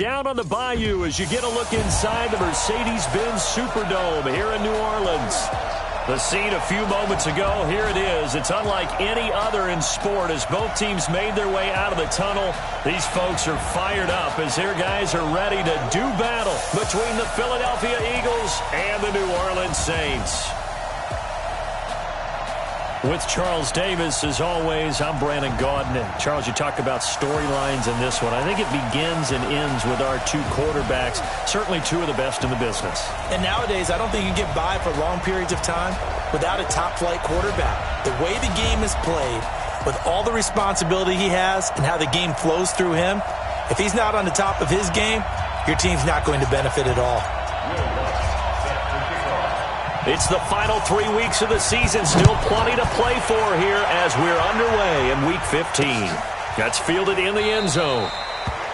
Down on the bayou as you get a look inside the Mercedes-Benz Superdome here in New Orleans. The scene a few moments ago, here it is. It's unlike any other in sport as both teams made their way out of the tunnel. These folks are fired up as their guys are ready to do battle between the Philadelphia Eagles and the New Orleans Saints. With Charles Davis, as always, I'm Brandon Gaudin. And Charles, you talk about storylines in this one. I think it begins and ends with our two quarterbacks, certainly two of the best in the business. And nowadays, I don't think you get by for long periods of time without a top-flight quarterback. The way the game is played, with all the responsibility he has and how the game flows through him, if he's not on the top of his game, your team's not going to benefit at all. It's the final 3 weeks of the season. Still plenty to play for here as we're underway in Week 15. That's fielded in the end zone.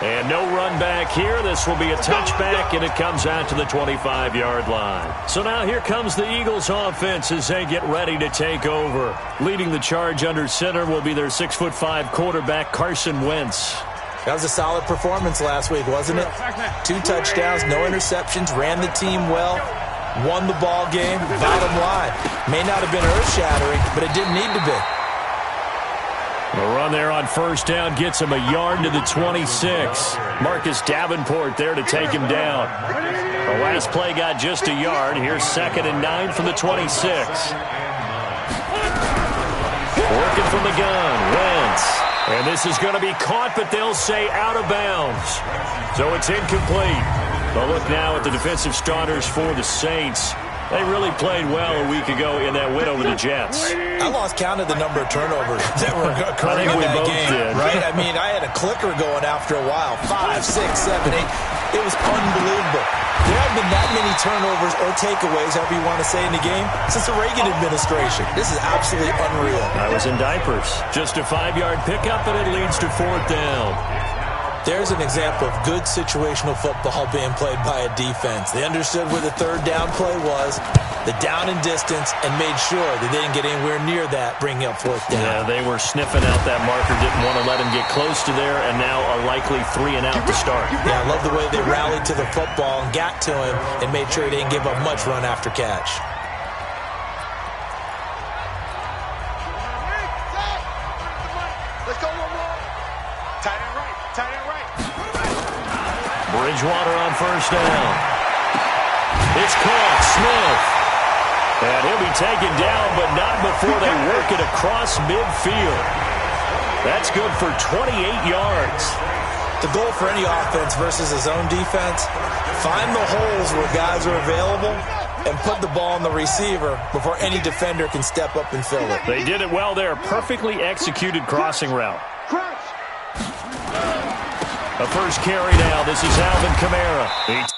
And no run back here. This will be a touchback, and it comes out to the 25-yard line. So now here comes the Eagles offense as they get ready to take over. Leading the charge under center will be their 6'5" quarterback, Carson Wentz. That was a solid performance last week, wasn't it? 2 touchdowns, no interceptions, ran the team well. Won the ball game, bottom line. May not have been earth-shattering, but it didn't need to be. The run there on first down gets him a yard to the 26. Marcus Davenport there to take him down. The last play got just a yard. Here's 2nd and 9 from the 26. Working from the gun, Wentz. And this is going to be caught, but they'll say out of bounds. So it's incomplete. But look now at the defensive starters for the Saints. They really played well a week ago in that win over the Jets. I lost count of the number of turnovers that were occurring in that game. Right? I mean, I had a clicker going after a while. 5, 6, 7, 8. It was unbelievable. There haven't been that many turnovers or takeaways, however you want to say, in the game since the Reagan administration. This is absolutely unreal. I was in diapers. Just a 5-yard pickup, and it leads to 4th down. There's an example of good situational football being played by a defense. They understood where the 3rd down play was, the down and distance, and made sure that they didn't get anywhere near that, bringing up 4th down. Yeah, they were sniffing out that marker, didn't want to let him get close to there, and now a likely 3 and out to start. Yeah, I love the way they rallied to the football and got to him and made sure he didn't give up much run after catch. Bridgewater on first down. It's caught. Smith. And he'll be taken down, but not before they work it across midfield. That's good for 28 yards. The goal for any offense versus his own defense, find the holes where guys are available and put the ball on the receiver before any defender can step up and fill it. They did it well there. Perfectly executed crossing route. A first carry now. This is Alvin Kamara.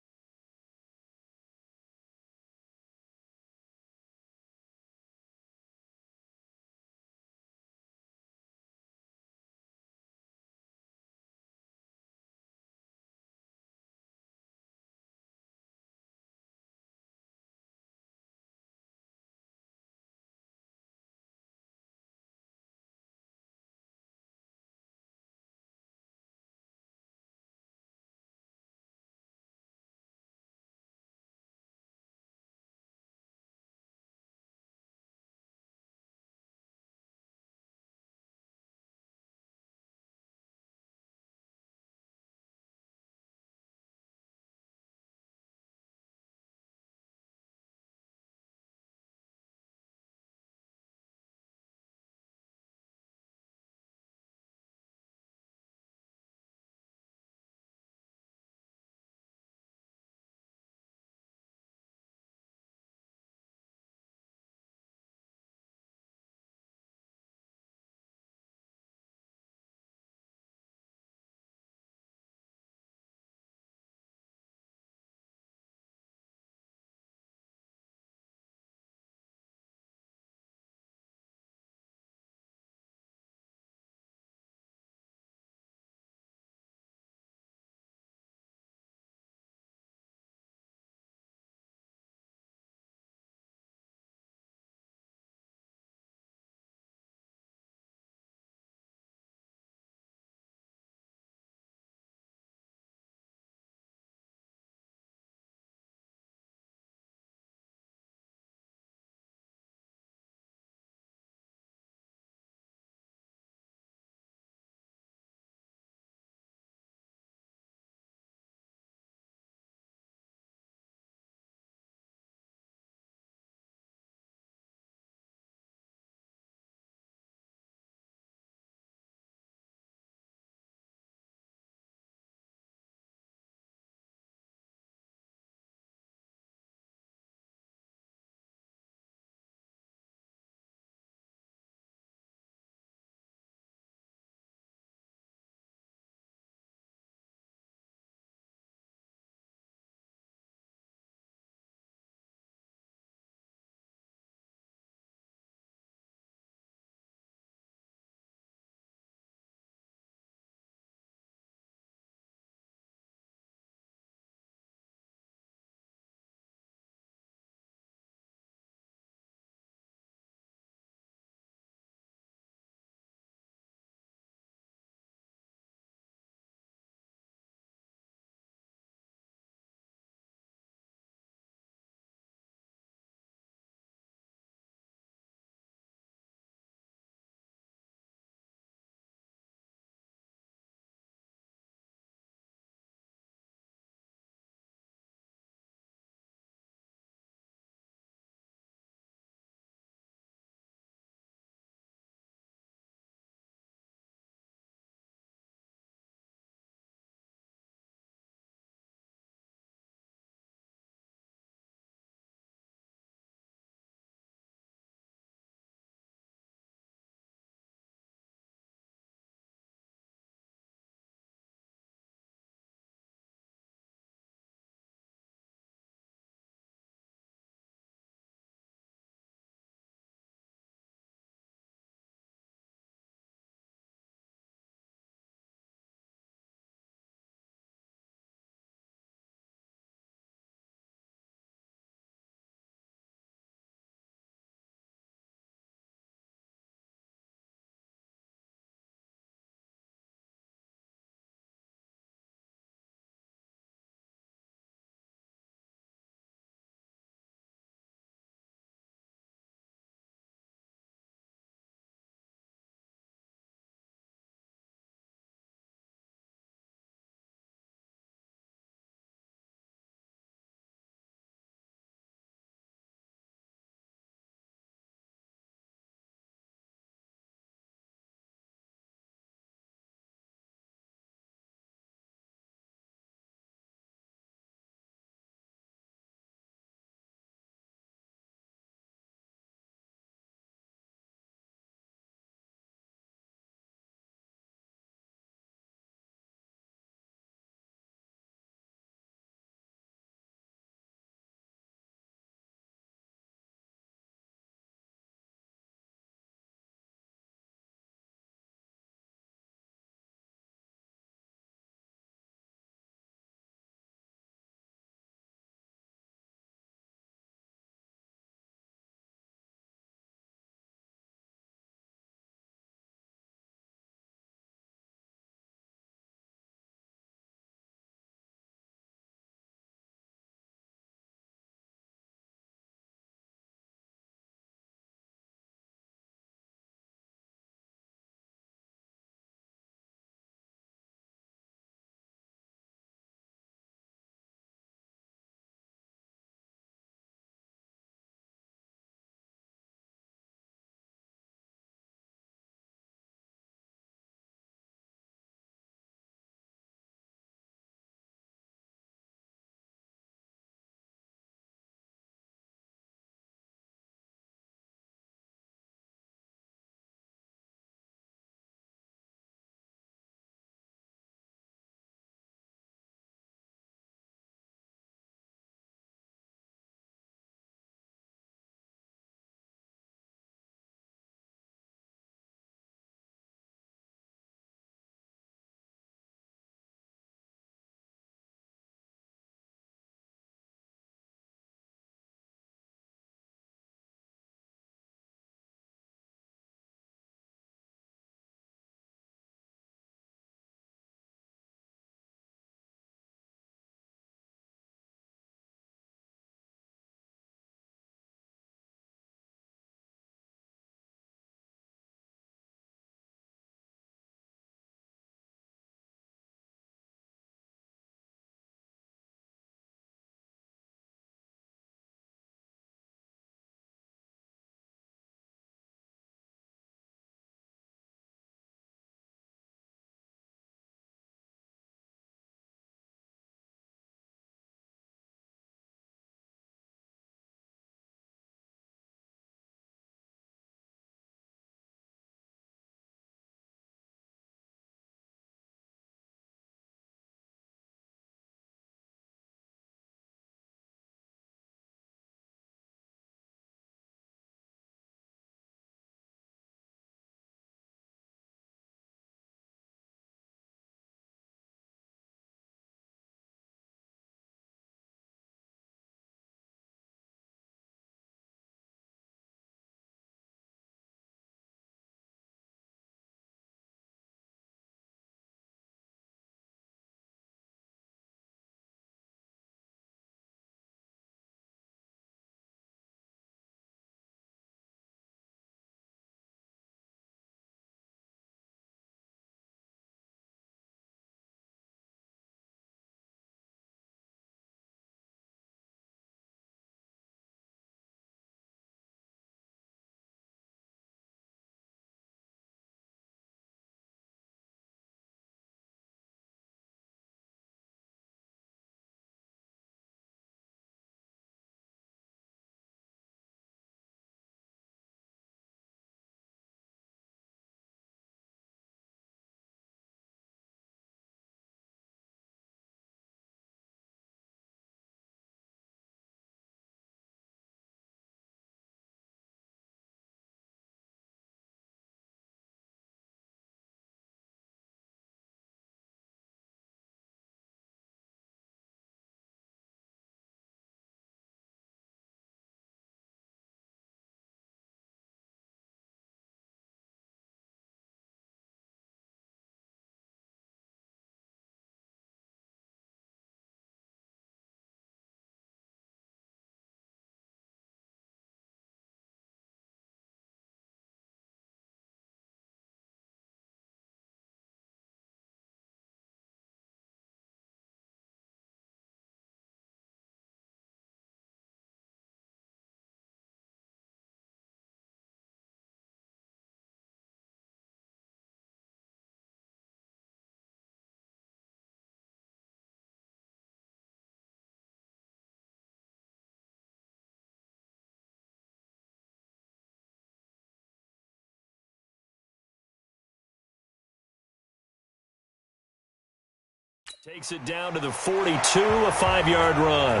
Takes it down to the 42, a 5-yard run.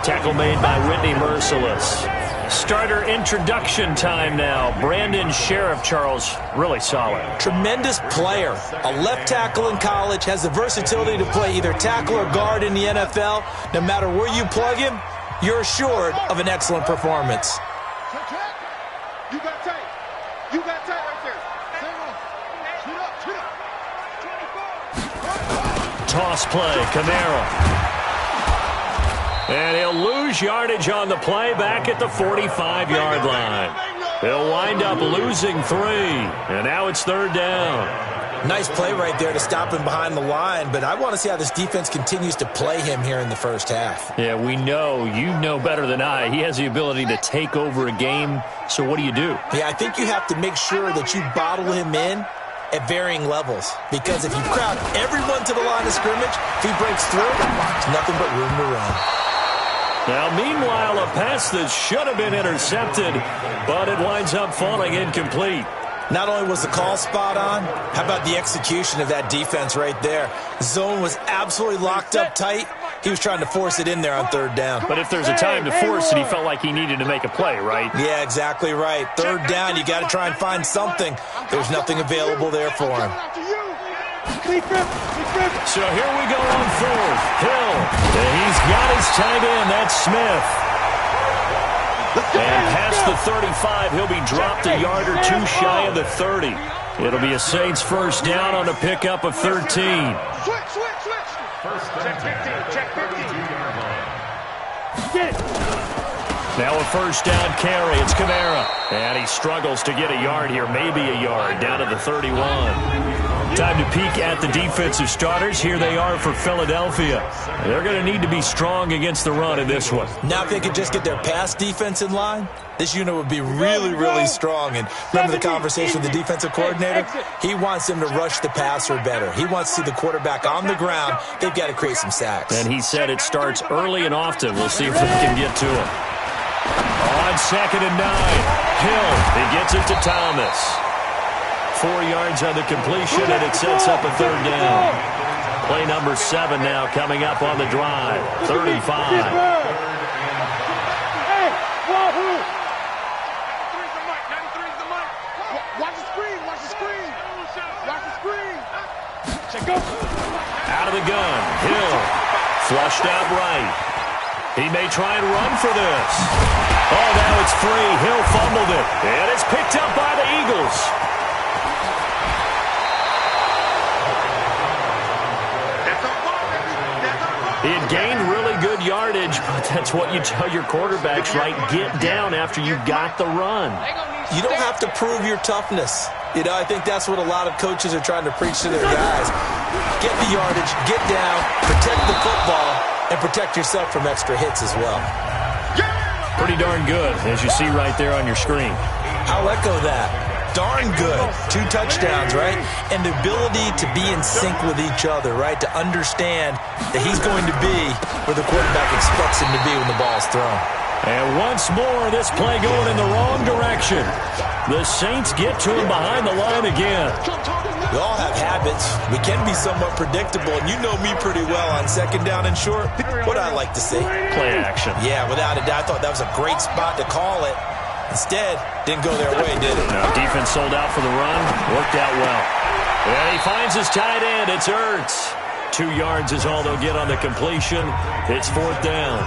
Tackle made by Whitney Merciless. Starter introduction time now. Brandon Sheriff, Charles, really solid. Tremendous player. A left tackle in college, has the versatility to play either tackle or guard in the NFL. No matter where you plug him, you're assured of an excellent performance. You got tight. You got tight right there. Shoot up, shoot up. Toss play, Kamara. And he'll lose yardage on the play back at the 45-yard line. He'll wind up losing 3, and now it's 3rd down. Nice play right there to stop him behind the line, but I want to see how this defense continues to play him here in the first half. Yeah, we know, you know better than I, he has the ability to take over a game, so what do you do? Yeah, I think you have to make sure that you bottle him in at varying levels, because if you crowd everyone to the line of scrimmage, if he breaks through, there's nothing but room to run. Now, meanwhile, a pass that should have been intercepted, but it winds up falling incomplete. Not only was the call spot on, how about the execution of that defense right there? Zone was absolutely locked up tight. He was trying to force it in there on 3rd down. But if there's a time to force it, he felt like he needed to make a play, right? Yeah, exactly right. 3rd down, you got to try and find something. There's nothing available there for him. So here we go on 4th. Hill. And he's got his tight end. That's Smith. And past the 35, he'll be dropped a yard or 2 shy of the 30. It'll be a Saints first down on a pickup of 13. Switch. Check 15. Get it. Now a first down carry. It's Kamara. And he struggles to get a yard here, maybe a yard, down to the 31. Time to peek at the defensive starters. Here they are for Philadelphia. They're going to need to be strong against the run in this one. Now if they could just get their pass defense in line, this unit would be really, really strong. And remember the conversation with the defensive coordinator? He wants them to rush the passer better. He wants to see the quarterback on the ground. They've got to create some sacks. And he said it starts early and often. We'll see if they can get to him. On 2nd and 9, Hill. He gets it to Thomas. 4 yards on the completion, and it sets up a 3rd down. Play number 7 now coming up on the drive. 35. Out of the gun. Hill. Flushed out right. He may try and run for this. Oh, now it's free. Hill fumbled it. And it's picked up by the Eagles. He had gained really good yardage, but that's what you tell your quarterbacks, right? Get down after you got the run. You don't have to prove your toughness. You know, I think that's what a lot of coaches are trying to preach to their guys. Get the yardage, get down, protect the football, and protect yourself from extra hits as well. Pretty darn good, as you see right there on your screen. I'll echo that. Darn good. 2 touchdowns, right? And the ability to be in sync with each other, right? To understand that he's going to be where the quarterback expects him to be when the ball's thrown. And once more, this play going in the wrong direction. The Saints get to him behind the line again. We all have habits. We can be somewhat predictable, and you know me pretty well on 2nd down and short. What I like to see. Play action. Yeah, without a doubt. I thought that was a great spot to call it. Instead, didn't go their way, did it? No, defense sold out for the run. Worked out well. And he finds his tight end. It's Ertz. 2 yards is all they'll get on the completion. It's 4th down.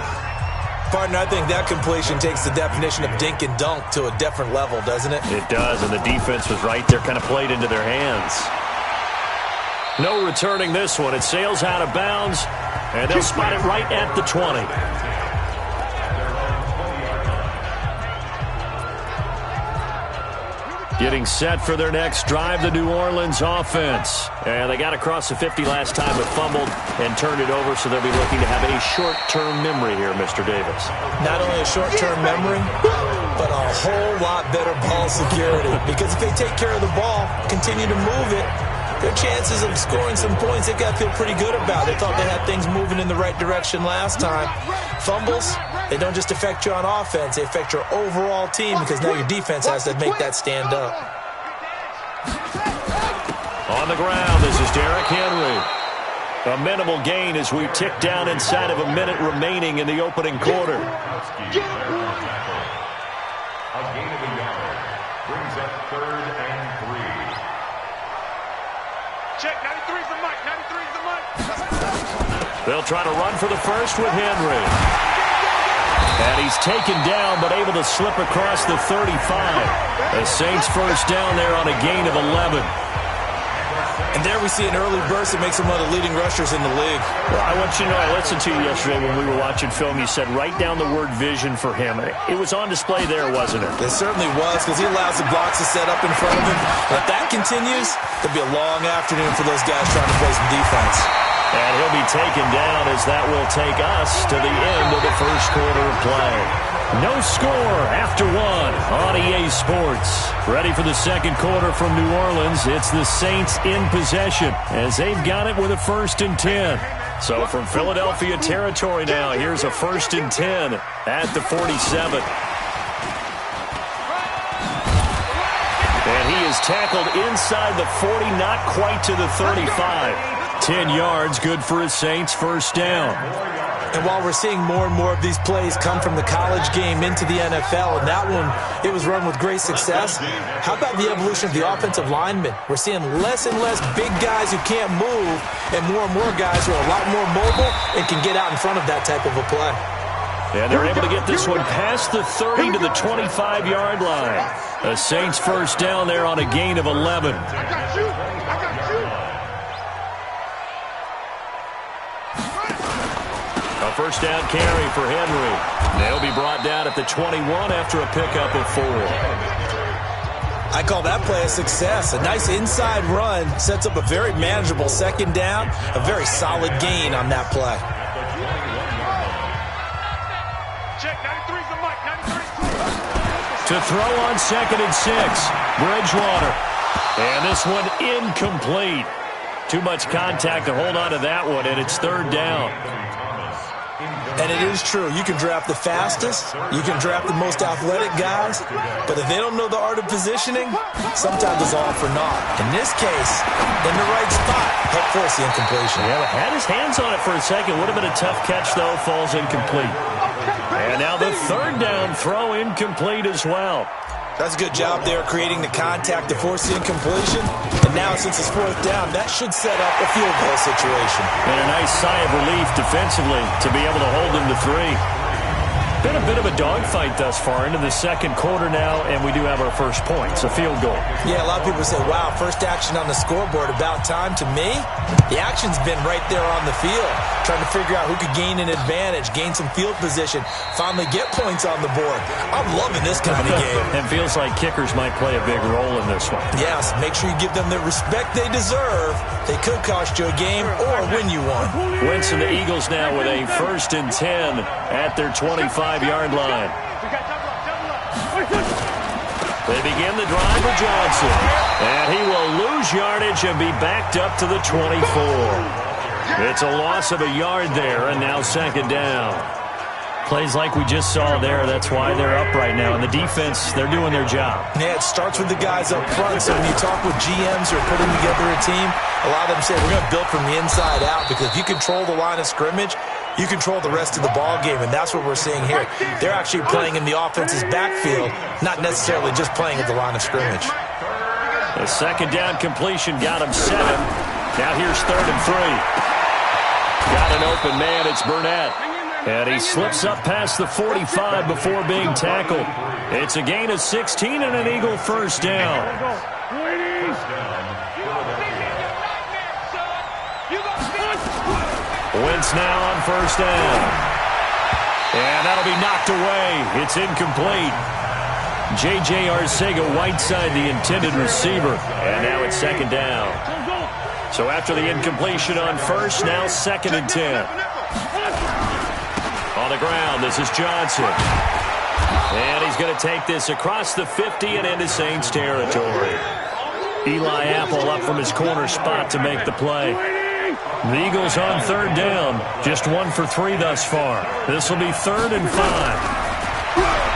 Partner, I think that completion takes the definition of dink and dunk to a different level, doesn't it? It does, and the defense was right there, kind of played into their hands. No returning this one. It sails out of bounds, and they'll spot it right at the 20. Getting set for their next drive, the New Orleans offense. And they got across the 50 last time, but fumbled and turned it over, so they'll be looking to have a short-term memory here, Mr. Davis. Not only a short-term memory, but a whole lot better ball security. Because if they take care of the ball, continue to move it, their chances of scoring some points, they've got to feel pretty good about. They thought they had things moving in the right direction last time. Fumbles, they don't just affect you on offense, they affect your overall team, because now your defense has to make that stand up. On the ground, this is Derrick Henry. A minimal gain as we tick down inside of a minute remaining in the opening quarter. A gain of a yard brings up 3rd and 3. Check, 93's the mic, 93's the mic. They'll try to run for the first with Henry. And he's taken down, but able to slip across the 35. The Saints first down there on a gain of 11. And there we see an early burst that makes him one of the leading rushers in the league. Well, I want you to know, I listened to you yesterday when we were watching film. You said write down the word vision for him. It was on display there, wasn't it? It certainly was, because he allows the blocks to set up in front of him. If that continues, it'll be a long afternoon for those guys trying to play some defense. And he'll be taken down as that will take us to the end of the first quarter of play. No score after one on EA Sports. Ready for the second quarter from New Orleans. It's the Saints in possession as they've got it with a 1st and 10. So from Philadelphia territory now, here's a 1st and 10 at the 47. And he is tackled inside the 40, not quite to the 35. 10 yards, good for his Saints first down. And while we're seeing more and more of these plays come from the college game into the NFL, and that one, it was run with great success, how about the evolution of the offensive linemen? We're seeing less and less big guys who can't move, and more guys who are a lot more mobile and can get out in front of that type of a play. And they're able to get this one past the 30 to the 25-yard line. The Saints first down there on a gain of 11. I got you. I got you. A first down carry for Henry. They'll be brought down at the 21 after a pickup of 4. I call that play a success. A nice inside run sets up a very manageable second down, a very solid gain on that play. Check, 93's the mic, 93's. To throw on 2nd and 6, Bridgewater. And this one incomplete. Too much contact to hold on to that one, and it's 3rd down. And it is true. You can draft the fastest. You can draft the most athletic guys. But if they don't know the art of positioning, sometimes it's all for naught. In this case, in the right spot, help force the incompletion. Yeah, had his hands on it for a second. Would have been a tough catch, though. Falls incomplete. And now the 3rd down throw incomplete as well. That's a good job there, creating the contact to force the incompletion. And now, since it's 4th down, that should set up a field goal situation. And a nice sigh of relief defensively to be able to hold him to 3. Been a bit of a dogfight thus far into the second quarter now, and we do have our first points, a field goal. Yeah, a lot of people say, wow, first action on the scoreboard, about time. To me, the action's been right there on the field, trying to figure out who could gain an advantage, gain some field position, finally get points on the board. I'm loving this kind of game. And feels like kickers might play a big role in this one. Yes, make sure you give them the respect they deserve. They could cost you a game or win you one. Wentz and the Eagles now with a 1st and 10 at their 25-yard line. They begin the drive with Johnson. And he will lose yardage and be backed up to the 24. It's a loss of a yard there, and now 2nd down. Plays like we just saw there, that's why they're up right now. And the defense, they're doing their job. Yeah, it starts with the guys up front. So when you talk with GMs who are putting together a team, a lot of them say, we're going to build from the inside out, because if you control the line of scrimmage, you control the rest of the ball game, and that's what we're seeing here. They're actually playing in the offense's backfield, not necessarily just playing at the line of scrimmage. The 2nd down completion got him 7. Now here's 3rd and 3. Got an open man, it's Burnett. And he slips up past the 45 before being tackled. It's a gain of 16 and an Eagle first down. Wentz now on 1st down. And that'll be knocked away. It's incomplete. J.J. Arcega-Whiteside, the intended receiver. And now it's 2nd down. So after the incompletion on 1st, now 2nd and 10. On the ground, this is Johnson. And he's going to take this across the 50 and into Saints territory. Eli Apple up from his corner spot to make the play. The Eagles on 3rd down. Just 1 for 3 thus far. This will be 3rd and 5.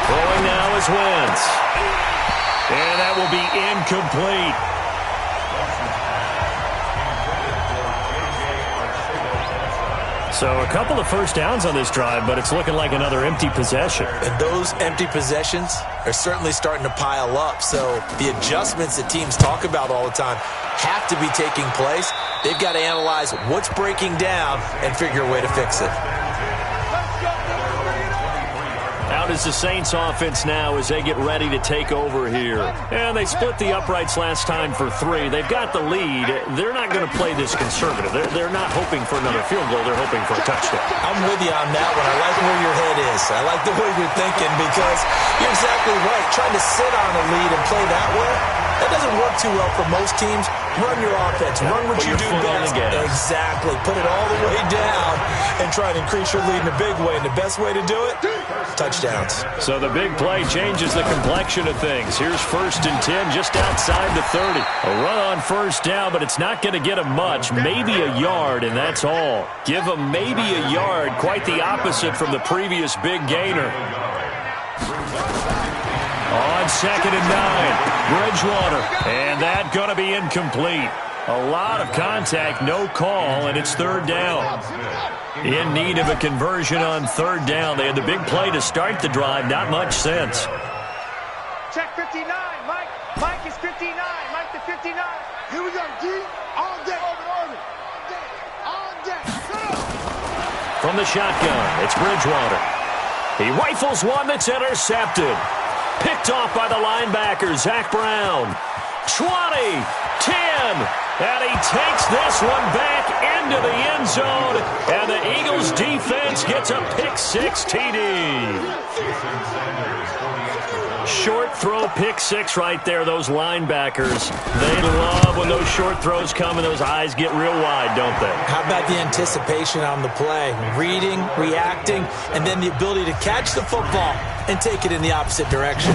Throwing now is Wentz. And that will be incomplete. So a couple of first downs on this drive, but it's looking like another empty possession. And those empty possessions are certainly starting to pile up. So the adjustments that teams talk about all the time have to be taking place. They've got to analyze what's breaking down and figure a way to fix it. Out is the Saints offense now as they get ready to take over here. And they split the uprights last time for 3. They've got the lead. They're not going to play this conservative. They're not hoping for another field goal. They're hoping for a touchdown. I'm with you on that one. I like where your head is. I like the way you're thinking because you're exactly right. Trying to sit on a lead and play that way, that doesn't work too well for most teams. Run your offense. Run what you do best. Exactly. Put it all the way down and try to increase your lead in a big way. And the best way to do it, touchdowns. So the big play changes the complexion of things. Here's 1st and 10 just outside the 30. A run on first down, but it's not going to get them much. Maybe a yard, and that's all. Give them maybe a yard. Quite the opposite from the previous big gainer. On 2nd and 9, Bridgewater. And that going to be incomplete. A lot of contact, no call, and it's 3rd down. In need of a conversion on 3rd down. They had the big play to start the drive. Not much sense. Check 59. Mike. Mike is 59. Mike to 59. Here we go. D. On deck. Over. On deck. From the shotgun, it's Bridgewater. He rifles one that's intercepted. Picked off by the linebacker, Zach Brown. 20, 10, and he takes this one back into the end zone, and the Eagles defense gets a pick-6 TD. Short throw, pick-6 right there, those linebackers. They love when those short throws come and those eyes get real wide, don't they? How about the anticipation on the play? Reading, reacting, and then the ability to catch the football and take it in the opposite direction.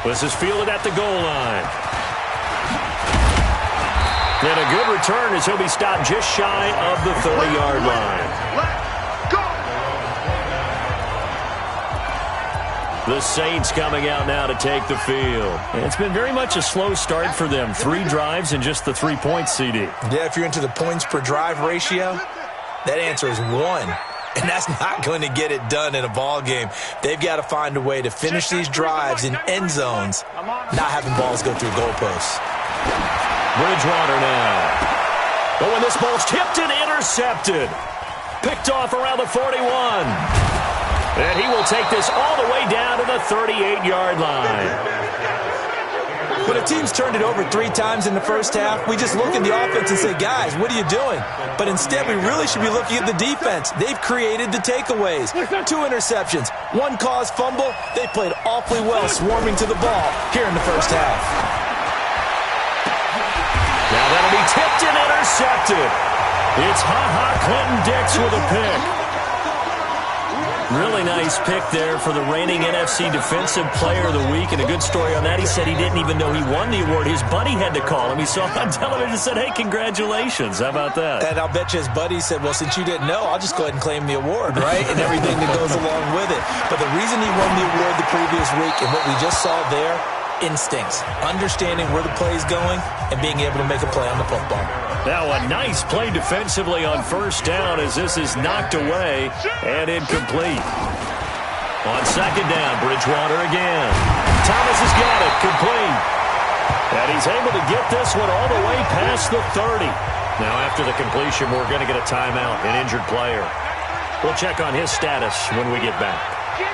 This is fielded at the goal line. And a good return as he'll be stopped just shy of the 30-yard line. Let's go. The Saints coming out now to take the field. And it's been very much a slow start for them. 3 drives and just the 3 points, CD. Yeah, if you're into the points per drive ratio, that answer is 1. And that's not going to get it done in a ball game. They've got to find a way to finish these drives in end zones, not having balls go through goalposts. Bridgewater now. But when this ball's tipped and intercepted. Picked off around the 41. And he will take this all the way down to the 38-yard line. When a team's turned it over 3 times in the first half, we just look at the offense and say, guys, what are you doing? But instead, we really should be looking at the defense. They've created the takeaways. 2 interceptions, 1 caused fumble. They played awfully well swarming to the ball here in the first half. Now that'll be tipped and intercepted. It's Clinton Dix with a pick. Really nice pick there for the reigning NFC Defensive Player of the Week. And a good story on that, he said he didn't even know he won the award. His buddy had to call him. He saw it on television and said, hey, congratulations. How about that? And I'll bet you his buddy said, well, since you didn't know, I'll just go ahead and claim the award, right? And everything that goes along with it. But the reason he won the award the previous week and what we just saw there, instincts, understanding where the play is going and being able to make a play on the football. Now a nice play defensively on first down as this is knocked away and incomplete. On 2nd down, Bridgewater again. Thomas has got it, complete. And he's able to get this one all the way past the 30. Now after the completion, we're going to get a timeout, an injured player. We'll check on his status when we get back.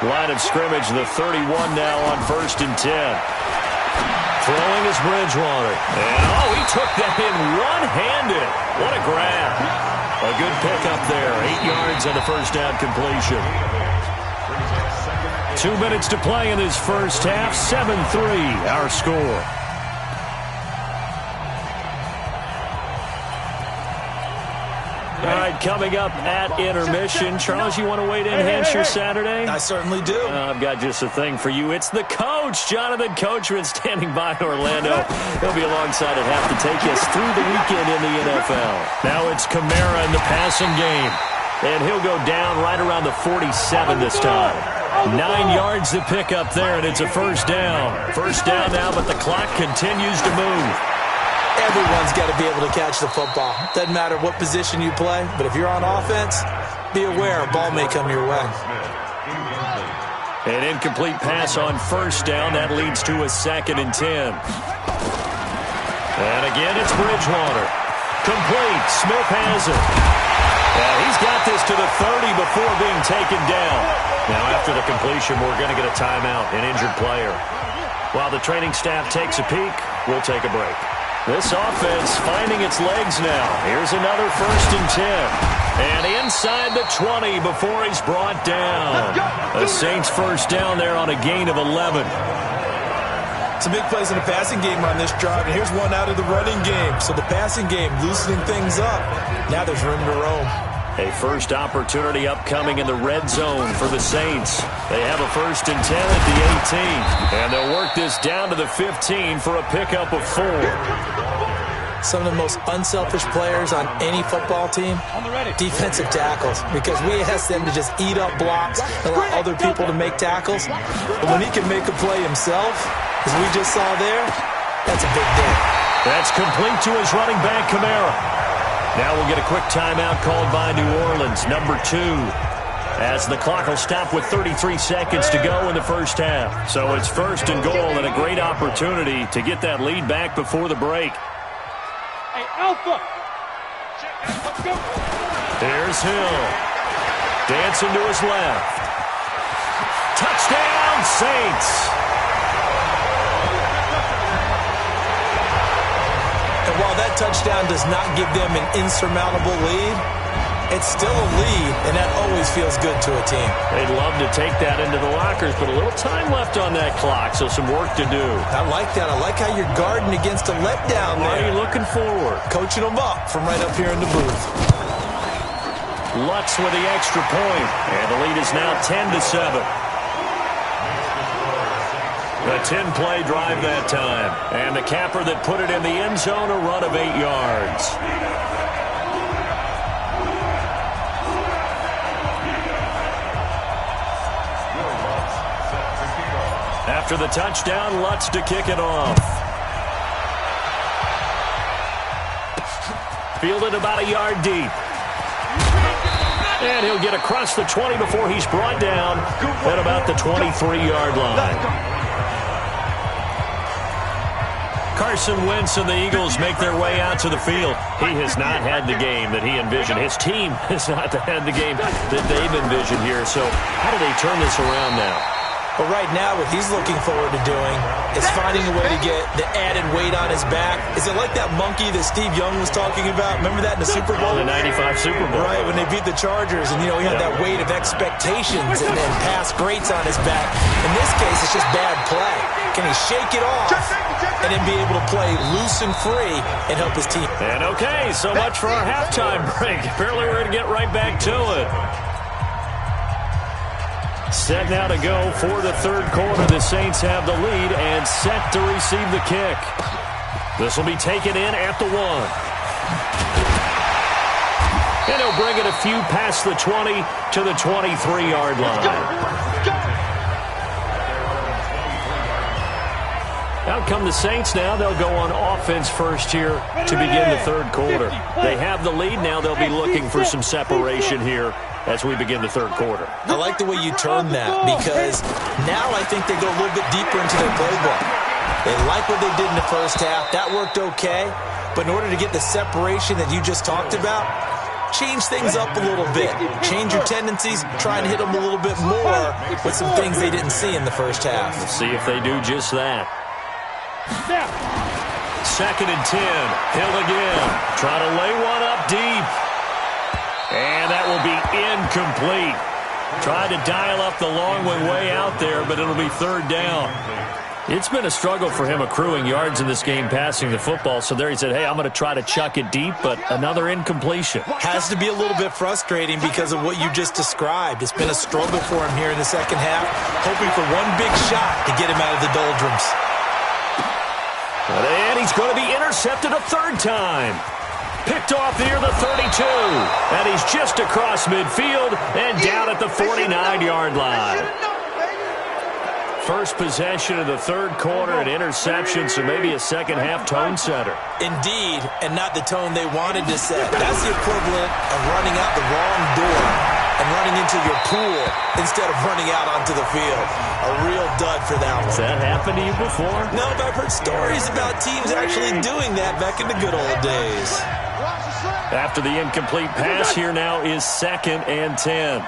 Line of scrimmage, the 31 now on 1st and 10. Throwing is Bridgewater. And, he took that in one-handed. What a grab. A good pickup there. 8 yards on the first down completion. 2 minutes to play in this first half. 7-3, our score. All right, coming up at intermission. Charles, you want to wait to enhance your Saturday? I certainly do. I've got just a thing for you. It's the coach, Jonathan Coachman, standing by in Orlando. He'll be alongside at half to take us through the weekend in the NFL. Now it's Kamara in the passing game. And he'll go down right around the 47 this time. 9 yards to pick up there, and it's a first down. First down now, but the clock continues to move. Everyone's got to be able to catch the football. Doesn't matter what position you play, but if you're on offense, be aware a ball may come your way. An incomplete pass on first down. That leads to a 2nd and 10. And again, it's Bridgewater. Complete. Smith has it. And he's got this to the 30 before being taken down. Now, after the completion, we're going to get a timeout, an injured player. While the training staff takes a peek, we'll take a break. This offense finding its legs now. Here's another 1st and 10. And inside the 20 before he's brought down. The Saints first down there on a gain of 11. Some big plays in the passing game on this drive, and here's one out of the running game. So the passing game loosening things up. Now there's room to roam. A first opportunity upcoming in the red zone for the Saints. They have a 1st and 10 at the 18. And they'll work this down to the 15 for a pickup of 4. Some of the most unselfish players on any football team, defensive tackles, because we ask them to just eat up blocks and allow other people to make tackles. But when he can make a play himself, as we just saw there, that's a big day. That's complete to his running back, Kamara. Now we'll get a quick timeout called by New Orleans, number 2, as the clock will stop with 33 seconds to go in the first half. So it's 1st and goal and a great opportunity to get that lead back before the break. Hey, Alpha! Let's go! Here's Hill. Dancing to his left. Touchdown, Saints! And while that touchdown does not give them an insurmountable lead, it's still a lead, and that always feels good to a team. They'd love to take that into the lockers, but a little time left on that clock, so some work to do. I like that. I like how you're guarding against a letdown there. Why are you looking forward? Coaching them up from right up here in the booth. Lutz with the extra point, and the lead is now 10-7. A 10-play drive that time, and the capper that put it in the end zone, a run of 8 yards. After the touchdown, Lutz to kick it off. Fielded about a yard deep. And he'll get across the 20 before he's brought down at about the 23-yard line. Carson Wentz and the Eagles make their way out to the field. He has not had the game that he envisioned. His team has not had the game that they've envisioned here. So how do they turn this around now? But right now, what he's looking forward to doing is finding a way to get the added weight on his back. Is it like that monkey that Steve Young was talking about? Remember that in the Super Bowl? The 95 Super Bowl. Right, when they beat the Chargers, and, he had that weight of expectations and then past greats on his back. In this case, it's just bad play. Can he shake it off and then be able to play loose and free and help his team? And okay, so much for our halftime break. Apparently we're going to get right back to it. Set now to go for the third quarter. The Saints have the lead and set to receive the kick. This will be taken in at the 1. And he'll bring it a few past the 20 to the 23-yard line. Out come the Saints now. They'll go on offense first here to begin the third quarter. They have the lead now. They'll be looking for some separation here as we begin the third quarter. I like the way you turn that, because now I think they go a little bit deeper into their playbook. They like what they did in the first half. That worked okay. But in order to get the separation that you just talked about, change things up a little bit. Change your tendencies, try and hit them a little bit more with some things they didn't see in the first half. Let's see if they do just that. 2nd and 10. Hill again. Try to lay one up deep. And that will be incomplete. Tried to dial up the long one way out there, but it'll be third down. It's been a struggle for him accruing yards in this game passing the football. So there he said, hey, I'm going to try to chuck it deep, but another incompletion. Has to be a little bit frustrating because of what you just described. It's been a struggle for him here in the second half, hoping for one big shot to get him out of the doldrums. And he's going to be intercepted a third time. Picked off near the 32. And he's just across midfield and down at the 49-yard line. first possession of the third quarter, an interception, so maybe a second-half tone setter. Indeed, and not the tone they wanted to set. That's the equivalent of running out the wrong door and running into your pool instead of running out onto the field. A real dud for that one. Has that happened to you before? No, but I've heard stories about teams actually doing that back in the good old days. After the incomplete pass, here now is 2nd and 10.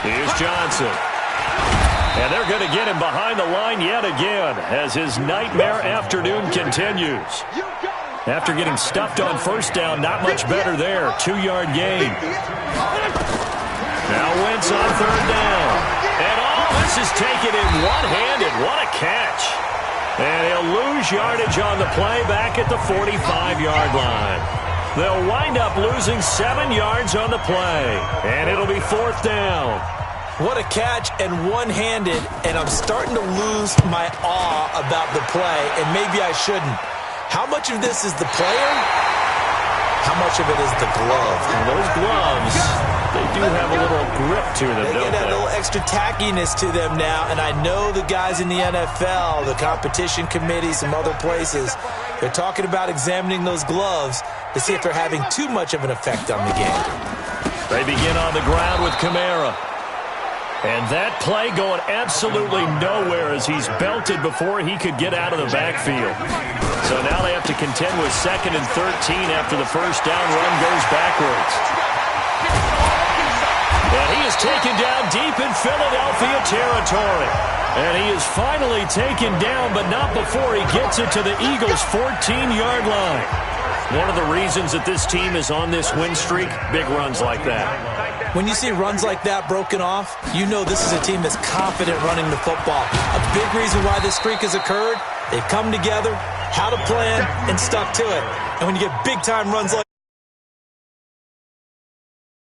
Here's Johnson. And they're going to get him behind the line yet again as his nightmare afternoon continues. After getting stuffed on first down, not much better there. 2-yard gain. Now Wentz on 3rd down. And all this is taken in one-handed. What a catch. And he'll lose yardage on the play back at the 45-yard line. They'll wind up losing 7 yards on the play. And it'll be 4th down. What a catch and one-handed, and I'm starting to lose my awe about the play, and maybe I shouldn't. How much of this is the player? How much of it is the glove? Well, those gloves, they do have a little grip to them, don't they? They get a little extra tackiness to them now, and I know the guys in the NFL, the competition committee, some other places, they're talking about examining those gloves to see if they're having too much of an effect on the game. They begin on the ground with Kamara. And that play going absolutely nowhere as he's belted before he could get out of the backfield. So now they have to contend with 2nd and 13 after the first down run goes backwards. And he is taken down deep in Philadelphia territory. And he is finally taken down, but not before he gets it to the Eagles' 14-yard line. One of the reasons that this team is on this win streak, big runs like that. When you see runs like that broken off, you know this is a team that's confident running the football. A big reason why this streak has occurred, they've come together, had a plan, and stuck to it. And when you get big-time runs like